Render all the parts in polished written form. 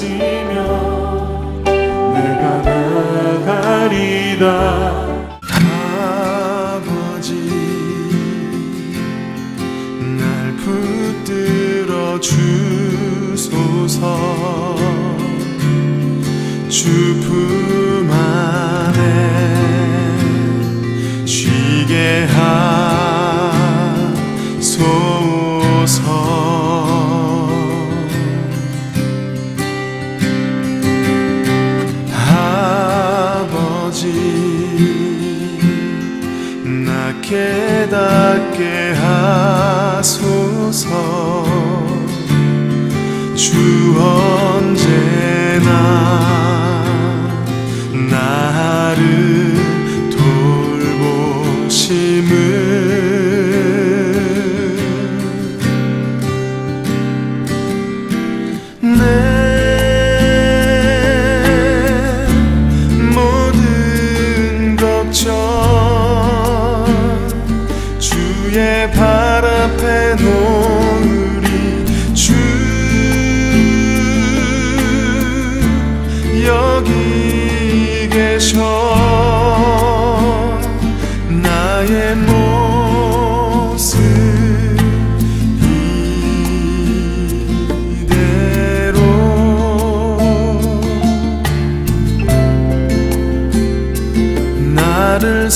하시면 내가 나가리다. 아버지 날 붙들어 주소서. 주 품 안에 쉬게 하소서. 아버지 나 깨닫게 하소서. 주 언제나 나를 돌보심을. 내 모든 걱정 주의 발 앞에 놓으리. 주 여기 계셔. 나의 모습 이대로 나를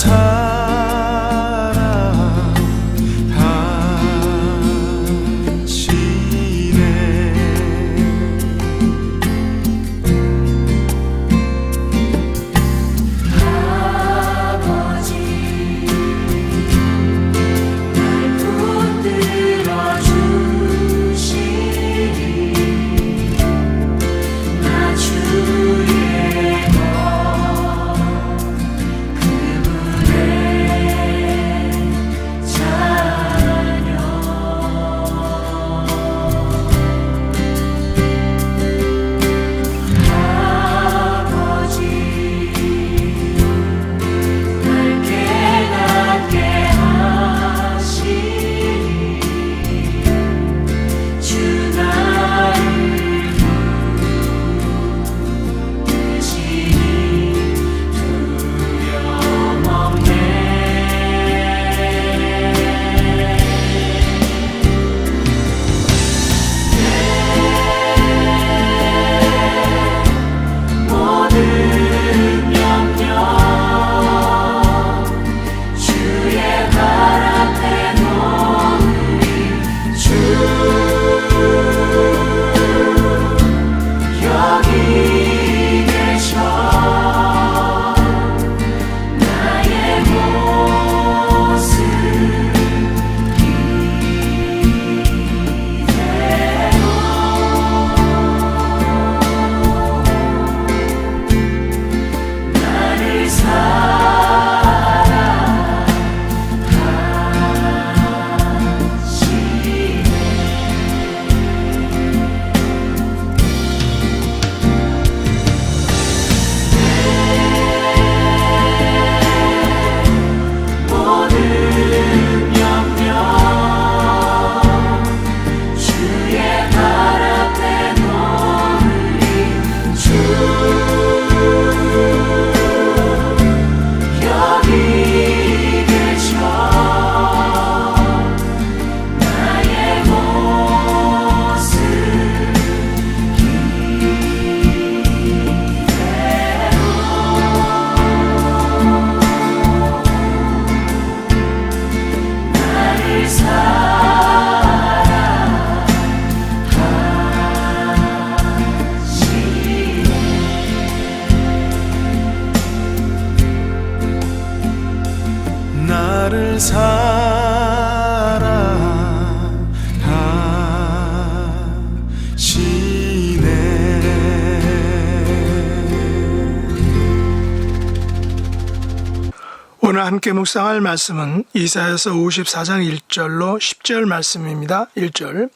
오늘 함께 묵상할 말씀은 이사야서 54장 1절로 10절 말씀입니다. 1절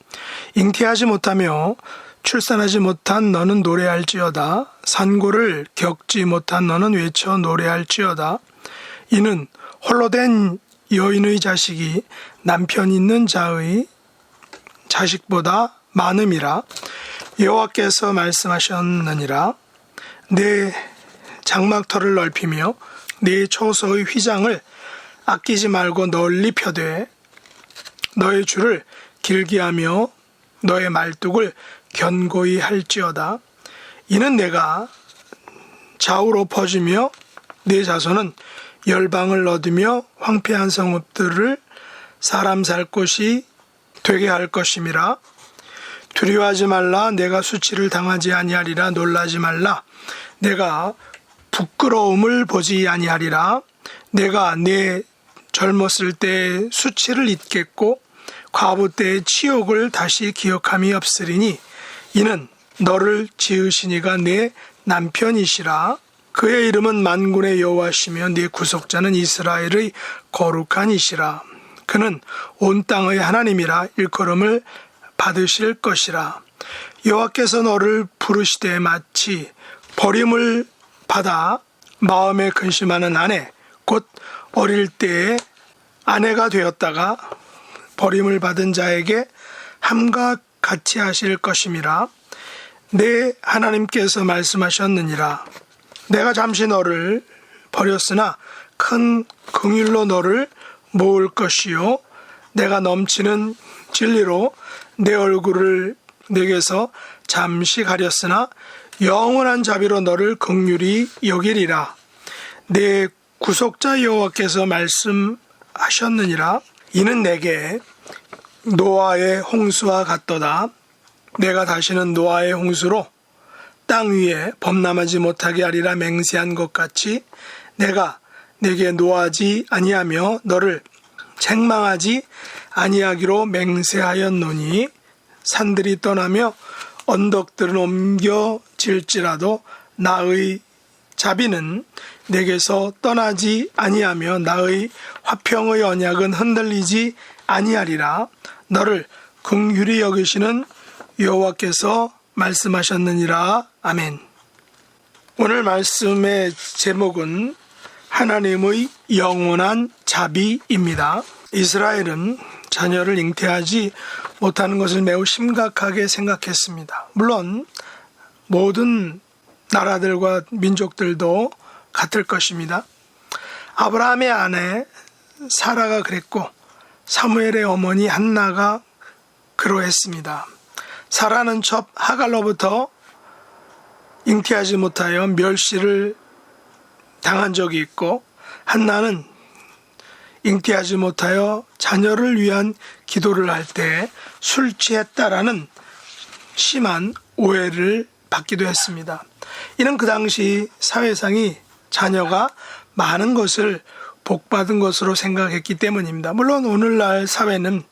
잉태하지 못하며 출산하지 못한 너는 노래할지어다. 산고를 겪지 못한 너는 외쳐 노래할지어다. 이는 홀로 된 여인의 자식이 남편 있는 자의 자식보다 많음이라. 여호와께서 말씀하셨느니라. 내 장막터를 넓히며 내 초소의 휘장을 아끼지 말고 널리 펴되 너의 줄을 길게 하며 너의 말뚝을 견고히 할지어다. 이는 내가 좌우로 퍼지며 내 자손은 열방을 얻으며 황폐한 성읍들을 사람 살 곳이 되게 할 것임이라. 두려워하지 말라. 내가 수치를 당하지 아니하리라. 놀라지 말라. 내가 부끄러움을 보지 아니하리라. 내가 내 젊었을 때의 수치를 잊겠고 과부 때의 치욕을 다시 기억함이 없으리니 이는 너를 지으신 이가 내 남편이시라. 그의 이름은 만군의 여호와시며 네 구속자는 이스라엘의 거룩한 이시라. 그는 온 땅의 하나님이라. 일컬음을 받으실 것이라. 여호와께서 너를 부르시되 마치 버림을 받아 마음에 근심하는 아내 곧 어릴 때에 아내가 되었다가 버림을 받은 자에게 함과 같이 하실 것임이라. 내 하나님께서 말씀하셨느니라. 내가 잠시 너를 버렸으나 큰 긍휼로 너를 모을 것이요 내가 넘치는 진리로 내 얼굴을 내게서 잠시 가렸으나 영원한 자비로 너를 긍휼히 여기리라. 내 구속자 여호와께서 말씀하셨느니라. 이는 내게 노아의 홍수와 같도다. 내가 다시는 노아의 홍수로 땅 위에 범람하지 못하게 하리라. 맹세한 것 같이 내가 내게 노하지 아니하며 너를 책망하지 아니하기로 맹세하였노니 산들이 떠나며 언덕들은 옮겨질지라도 나의 자비는 내게서 떠나지 아니하며 나의 화평의 언약은 흔들리지 아니하리라. 너를 긍휼히 여기시는 여호와께서 말씀하셨느니라. 아멘. 오늘 말씀의 제목은 하나님의 영원한 자비입니다. 이스라엘은 자녀를 잉태하지 못하는 것을 매우 심각하게 생각했습니다. 물론 모든 나라들과 민족들도 같을 것입니다. 아브라함의 아내 사라가 그랬고 사무엘의 어머니 한나가 그러했습니다. 사라는 첩 하갈로부터 잉태하지 못하여 멸시를 당한 적이 있고 한나는 잉태하지 못하여 자녀를 위한 기도를 할 때 술 취했다라는 심한 오해를 받기도 했습니다. 이는 그 당시 사회상이 자녀가 많은 것을 복받은 것으로 생각했기 때문입니다. 물론 오늘날 사회는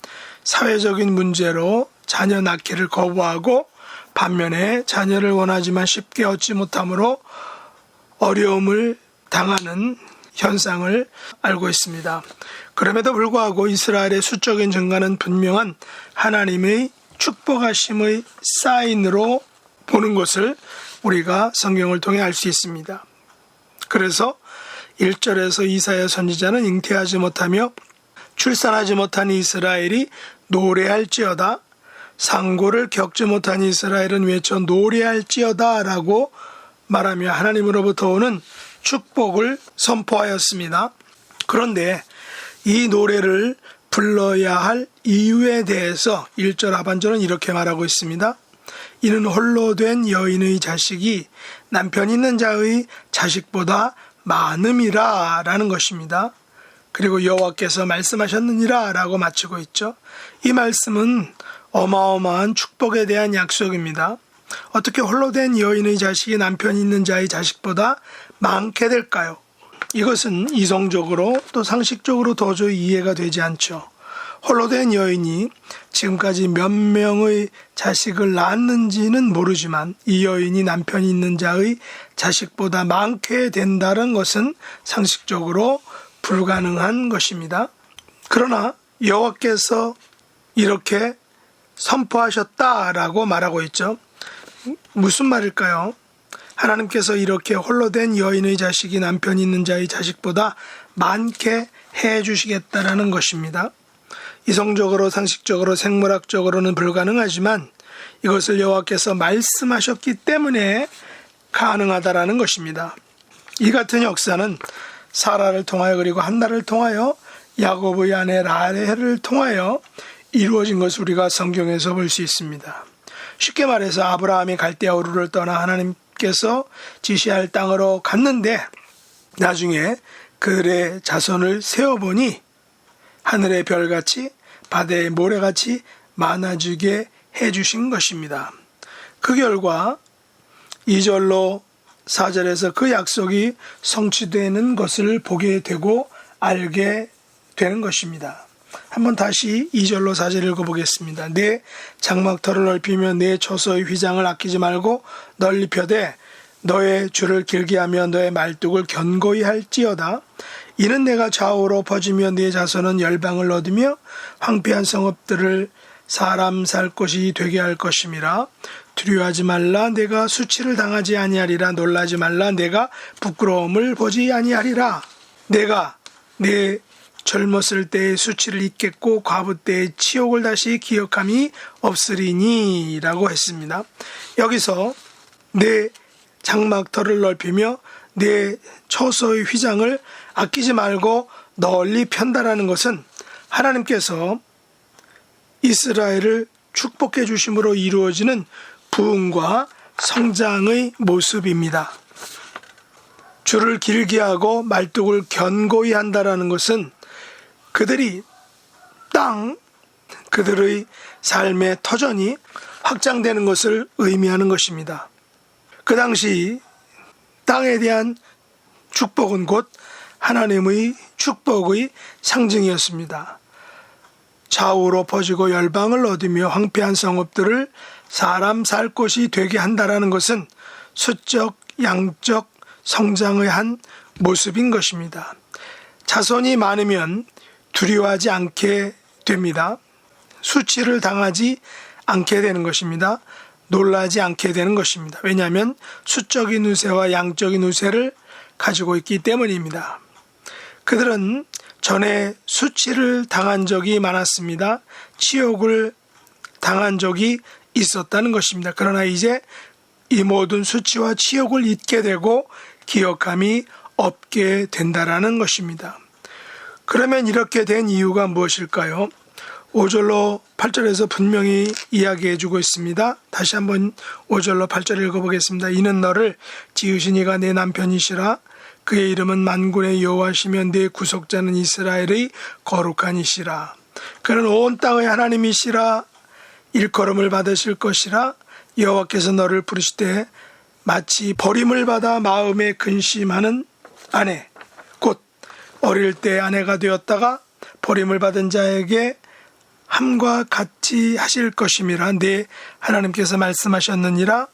사회적인 문제로 자녀 낳기를 거부하고 반면에 자녀를 원하지만 쉽게 얻지 못함으로 어려움을 당하는 현상을 알고 있습니다. 그럼에도 불구하고 이스라엘의 수적인 증가는 분명한 하나님의 축복하심의 사인으로 보는 것을 우리가 성경을 통해 알 수 있습니다. 그래서 1절에서 이사야 선지자는 잉태하지 못하며 출산하지 못한 이스라엘이 노래할지어다, 상고를 겪지 못한 이스라엘은 외쳐 노래할지어다 라고 말하며 하나님으로부터 오는 축복을 선포하였습니다. 그런데 이 노래를 불러야 할 이유에 대해서 1절 하반절은 이렇게 말하고 있습니다. 이는 홀로 된 여인의 자식이 남편 있는 자의 자식보다 많음이라 라는 것입니다. 그리고 여호와께서 말씀하셨느니라 라고 마치고 있죠. 이 말씀은 어마어마한 축복에 대한 약속입니다. 어떻게 홀로 된 여인의 자식이 남편 있는 자의 자식보다 많게 될까요? 이것은 이성적으로 또 상식적으로 도저히 이해가 되지 않죠. 홀로 된 여인이 지금까지 몇 명의 자식을 낳았는지는 모르지만 이 여인이 남편 있는 자의 자식보다 많게 된다는 것은 상식적으로 불가능한 것입니다. 그러나 여호와께서 이렇게 선포하셨다라고 말하고 있죠. 무슨 말일까요? 하나님께서 이렇게 홀로 된 여인의 자식이 남편 있는 자의 자식보다 많게 해 주시겠다라는 것입니다. 이성적으로 상식적으로 생물학적으로는 불가능하지만 이것을 여호와께서 말씀하셨기 때문에 가능하다라는 것입니다. 이 같은 역사는 사라를 통하여 그리고 한나를 통하여 야곱의 아내 라헬을 통하여 이루어진 것을 우리가 성경에서 볼 수 있습니다. 쉽게 말해서 아브라함이 갈대아 우르를 떠나 하나님께서 지시할 땅으로 갔는데 나중에 그들의 자손을 세어보니 하늘의 별같이 바다의 모래같이 많아지게 해주신 것입니다. 그 결과 2절로 4절에서 그 약속이 성취되는 것을 보게 되고 알게 되는 것입니다. 한번 다시 2절로 4절 읽어보겠습니다. 내 장막터를 넓히며 내 처소의 휘장을 아끼지 말고 널리 펴되 너의 줄을 길게 하며 너의 말뚝을 견고히 할지어다. 이는 내가 좌우로 퍼지며 네 자손은 열방을 얻으며 황폐한 성읍들을 사람 살 곳이 되게 할 것임이라. 두려워하지 말라. 내가 수치를 당하지 아니하리라. 놀라지 말라. 내가 부끄러움을 보지 아니하리라. 내가 내 젊었을 때의 수치를 잊겠고 과부 때의 치욕을 다시 기억함이 없으리니 라고 했습니다. 여기서 내 장막터를 넓히며 내 처소의 휘장을 아끼지 말고 널리 편다라는 것은 하나님께서 이스라엘을 축복해 주심으로 이루어지는 부흥과 성장의 모습입니다. 줄을 길게 하고 말뚝을 견고히 한다라는 것은 그들이 그들의 삶의 터전이 확장되는 것을 의미하는 것입니다. 그 당시 땅에 대한 축복은 곧 하나님의 축복의 상징이었습니다. 좌우로 퍼지고 열방을 얻으며 황폐한 성읍들을 사람 살 곳이 되게 한다라는 것은 수적, 양적 성장의 한 모습인 것입니다. 자손이 많으면 두려워하지 않게 됩니다. 수치를 당하지 않게 되는 것입니다. 놀라지 않게 되는 것입니다. 왜냐하면 수적인 우세와 양적인 우세를 가지고 있기 때문입니다. 그들은 전에 수치를 당한 적이 많았습니다. 치욕을 당한 적이 있었다는 것입니다. 그러나 이제 이 모든 수치와 치욕을 잊게 되고 기억함이 없게 된다라는 것입니다. 그러면 이렇게 된 이유가 무엇일까요? 5절로 8절에서 분명히 이야기해 주고 있습니다. 다시 한번 5절로 8절 읽어보겠습니다. 이는 너를 지으신 이가 내 남편이시라. 그의 이름은 만군의 여호와시며 내 구속자는 이스라엘의 거룩한 이시라. 그는 온 땅의 하나님이시라. 일컬음을 받으실 것이라. 여호와께서 너를 부르시되 마치 버림을 받아 마음에 근심하는 아내 곧 어릴 때 아내가 되었다가 버림을 받은 자에게 함과 같이 하실 것임이라. 네 하나님께서 말씀하셨느니라.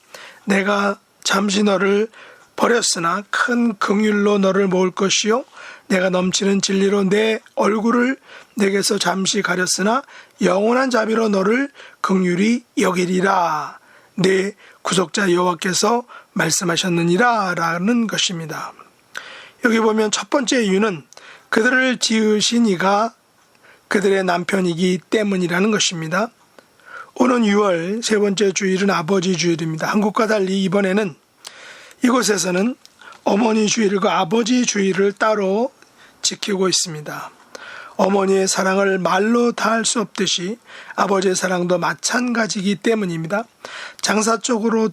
내가 잠시 너를 버렸으나 큰 긍휼로 너를 모을 것이요 내가 넘치는 진리로 내 얼굴을 내게서 잠시 가렸으나 영원한 자비로 너를 긍휼히 여기리라. 내 구속자 여호와께서 말씀하셨느니라 라는 것입니다. 여기 보면 첫 번째 이유는 그들을 지으신 이가 그들의 남편이기 때문이라는 것입니다. 오는 6월 세 번째 주일은 아버지 주일입니다. 한국과 달리 이번에는 이곳에서는 어머니 주일과 아버지 주일을 따로 지키고 있습니다. 어머니의 사랑을 말로 다 할 수 없듯이 아버지의 사랑도 마찬가지이기 때문입니다. 장사 속으로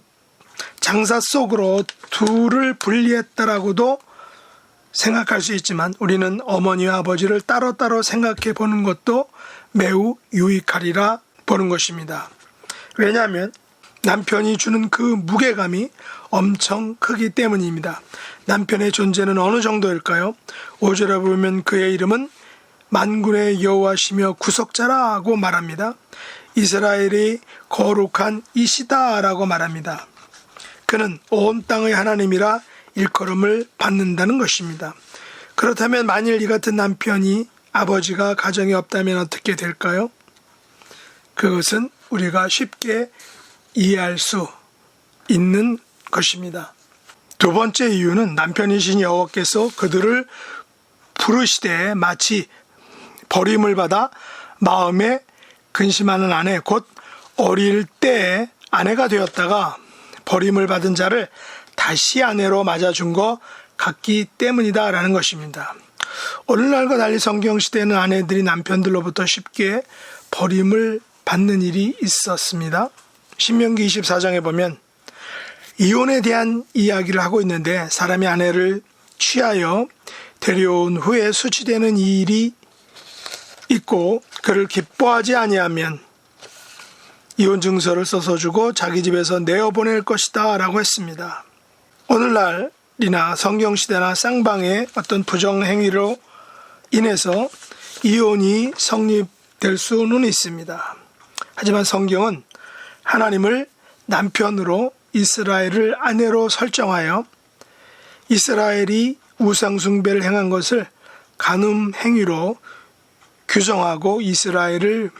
둘을 분리했다라고도 생각할 수 있지만 우리는 어머니와 아버지를 따로따로 생각해 보는 것도 매우 유익하리라 보는 것입니다. 왜냐하면 남편이 주는 그 무게감이 엄청 크기 때문입니다. 남편의 존재는 어느 정도일까요? 5절에 보면 그의 이름은 만군의 여호와시며 구속자라고 말합니다. 이스라엘이 거룩한 이시다라고 말합니다. 그는 온 땅의 하나님이라 일컬음을 받는다는 것입니다. 그렇다면 만일 이 같은 남편이 아버지가 가정에 없다면 어떻게 될까요? 그것은 우리가 쉽게 이해할 수 있는 것입니다. 두 번째 이유는 남편이신 여호와께서 그들을 부르시되 마치 버림을 받아 마음에 근심하는 아내 곧 어릴 때 아내가 되었다가 버림을 받은 자를 다시 아내로 맞아준 것 같기 때문이다 라는 것입니다. 오늘날과 달리 성경시대에는 아내들이 남편들로부터 쉽게 버림을 받는 일이 있었습니다. 신명기 24장에 보면 이혼에 대한 이야기를 하고 있는데 사람이 아내를 취하여 데려온 후에 수치되는 이 일이 있고 그를 기뻐하지 아니하면 이혼 증서를 써서 주고 자기 집에서 내어보낼 것이다 라고 했습니다. 오늘날이나 성경시대나 쌍방의 어떤 부정행위로 인해서 이혼이 성립될 수는 있습니다. 하지만 성경은 하나님을 남편으로 이스라엘을 아내로 설정하여 이스라엘이 우상숭배를 행한 것을 간음 행위로 규정하고 이스라엘을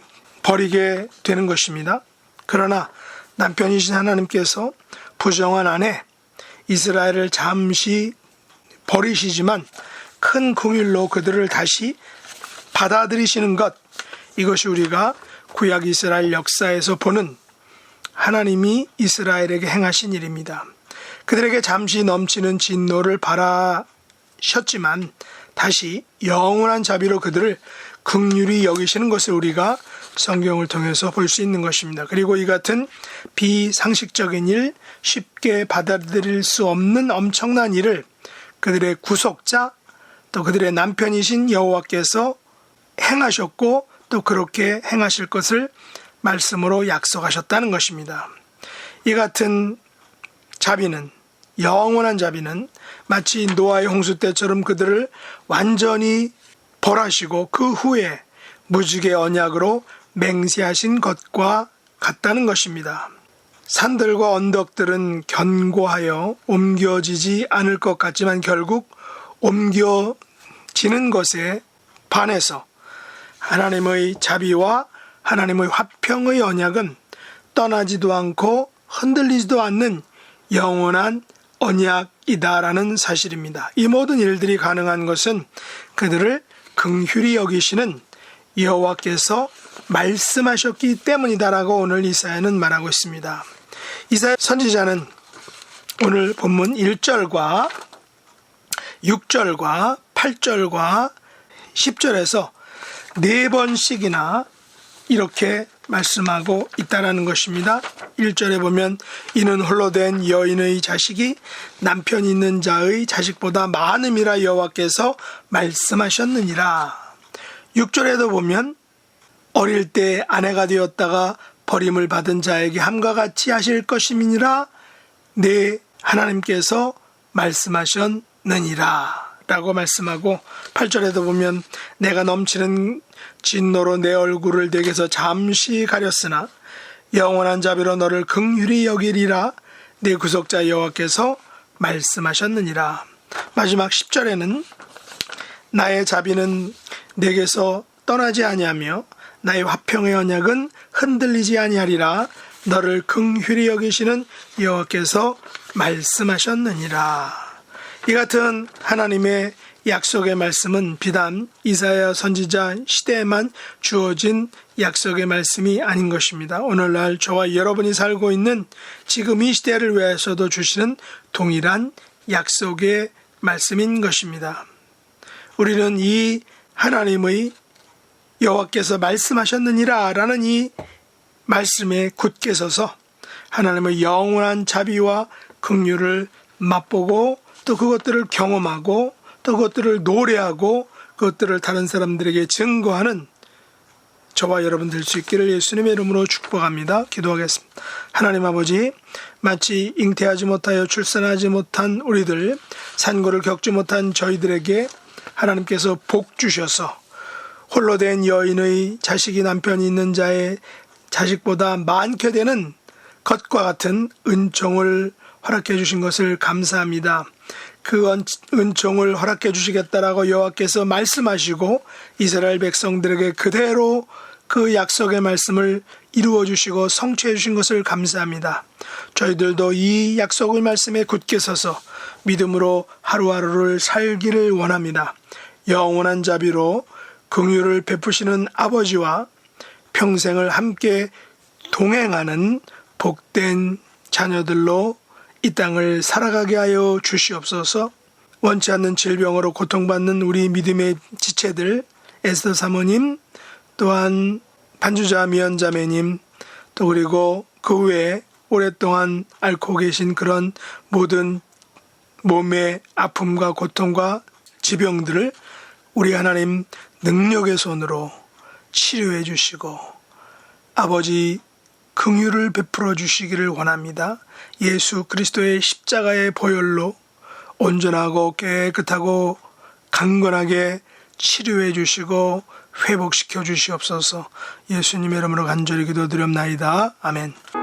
버리게 되는 것입니다. 그러나 남편이신 하나님께서 부정한 아내 이스라엘을 잠시 버리시지만 큰 긍휼로 그들을 다시 받아들이시는 것, 이것이 우리가 구약 이스라엘 역사에서 보는 하나님이 이스라엘에게 행하신 일입니다. 그들에게 잠시 넘치는 진노를 바라셨지만 다시 영원한 자비로 그들을 긍휼히 여기시는 것을 우리가 성경을 통해서 볼 수 있는 것입니다. 그리고 이 같은 비상식적인 일, 쉽게 받아들일 수 없는 엄청난 일을 그들의 구속자 또 그들의 남편이신 여호와께서 행하셨고 또 그렇게 행하실 것을 말씀으로 약속하셨다는 것입니다. 이 같은 자비는, 영원한 자비는 마치 노아의 홍수 때처럼 그들을 완전히 벌하시고 그 후에 무지개 언약으로 맹세하신 것과 같다는 것입니다. 산들과 언덕들은 견고하여 옮겨지지 않을 것 같지만 결국 옮겨지는 것에 반해서 하나님의 자비와 하나님의 화평의 언약은 떠나지도 않고 흔들리지도 않는 영원한 언약이다라는 사실입니다. 이 모든 일들이 가능한 것은 그들을 긍휼히 여기시는 여호와께서 말씀하셨기 때문이다라고 오늘 이사야는 말하고 있습니다. 이사야 선지자는 오늘 본문 1절과 6절과 8절과 10절에서 4번씩이나 이렇게 말씀하고 있다라는 것입니다. 1절에 보면 이는 홀로 된 여인의 자식이 남편 있는 자의 자식보다 많음이라 여호와께서 말씀하셨느니라. 6절에도 보면 어릴 때 아내가 되었다가 버림을 받은 자에게 함과 같이 하실 것임이니라 내 하나님께서 말씀하셨느니라 라고 말씀하고 8절에도 보면 내가 넘치는 진노로 내 얼굴을 내게서 잠시 가렸으나 영원한 자비로 너를 긍휼히 여기리라 내 구속자 여호와께서 말씀하셨느니라. 마지막 10절에는 나의 자비는 내게서 떠나지 아니하며 나의 화평의 언약은 흔들리지 아니하리라 너를 긍휼히 여기시는 여호와께서 말씀하셨느니라. 이 같은 하나님의 약속의 말씀은 비단 이사야 선지자 시대에만 주어진 약속의 말씀이 아닌 것입니다. 오늘날 저와 여러분이 살고 있는 지금 이 시대를 위해서도 주시는 동일한 약속의 말씀인 것입니다. 우리는 이 하나님의 여호와께서 말씀하셨느니라 라는 이 말씀에 굳게 서서 하나님의 영원한 자비와 긍휼을 맛보고 또 그것들을 경험하고 또 그것들을 노래하고 그것들을 다른 사람들에게 증거하는 저와 여러분 될 수 있기를 예수님의 이름으로 축복합니다. 기도하겠습니다. 하나님 아버지, 마치 잉태하지 못하여 출산하지 못한 우리들, 산고를 겪지 못한 저희들에게 하나님께서 복 주셔서 홀로 된 여인의 자식이 남편이 있는 자의 자식보다 많게 되는 것과 같은 은총을 허락해 주신 것을 감사합니다. 그 은총을 허락해 주시겠다라고 여호와께서 말씀하시고 이스라엘 백성들에게 그대로 그 약속의 말씀을 이루어 주시고 성취해 주신 것을 감사합니다. 저희들도 이 약속의 말씀에 굳게 서서 믿음으로 하루하루를 살기를 원합니다. 영원한 자비로 긍휼을 베푸시는 아버지와 평생을 함께 동행하는 복된 자녀들로 이 땅을 살아가게 하여 주시옵소서. 원치 않는 질병으로 고통받는 우리 믿음의 지체들, 에스더 사모님, 또한 반주자 미연자매님, 또 그리고 그 외에 오랫동안 앓고 계신 그런 모든 몸의 아픔과 고통과 지병들을 우리 하나님 능력의 손으로 치료해 주시고 아버지 긍휼을 베풀어 주시기를 원합니다. 예수 그리스도의 십자가의 보혈로 온전하고 깨끗하고 강건하게 치료해 주시고 회복시켜 주시옵소서. 예수님의 이름으로 간절히 기도드렸나이다. 아멘.